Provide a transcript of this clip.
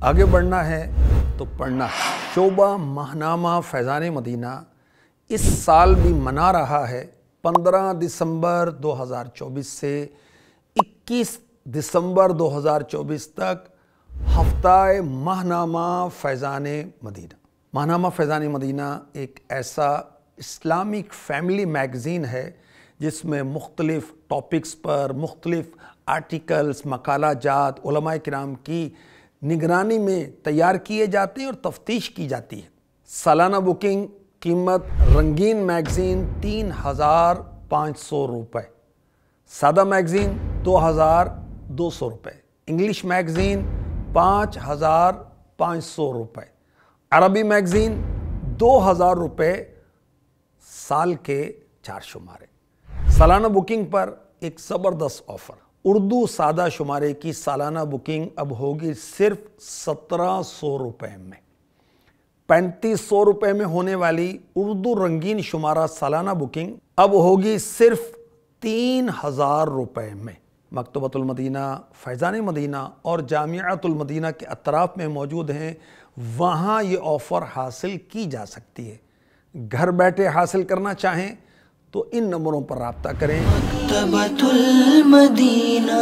آگے بڑھنا ہے تو پڑھنا ہے۔ شعبہ ماہنامہ فیضان مدینہ اس سال بھی منا رہا ہے 15 دسمبر 2024 سے 21 دسمبر 2024 تک ہفتہ ماہنامہ فیضان مدینہ۔ ماہنامہ فیضان مدینہ ایک ایسا اسلامک فیملی میگزین ہے جس میں مختلف ٹاپکس پر مختلف آرٹیکلز، مقالہ جات علماء کرام کی نگرانی میں تیار کیے جاتے ہیں اور تفتیش کی جاتی ہے۔ سالانہ بکنگ قیمت رنگین میگزین 3500 روپے، سادہ میگزین 2200 روپے، انگلش میگزین 5500 روپے، عربی میگزین 2000 روپے، سال کے 4 شمارے۔ سالانہ بکنگ پر ایک زبردست آفر، اردو سادہ شمارے کی سالانہ بکنگ اب ہوگی صرف 1700 روپے میں۔ 3500 روپے میں ہونے والی اردو رنگین شمارہ سالانہ بکنگ اب ہوگی صرف 3000 روپے میں۔ مکتبۃ المدینہ، فیضان مدینہ اور جامعۃ المدینہ کے اطراف میں موجود ہیں، وہاں یہ آفر حاصل کی جا سکتی ہے۔ گھر بیٹھے حاصل کرنا چاہیں تو ان نمبروں پر رابطہ کریں۔ مکتبۃ المدینہ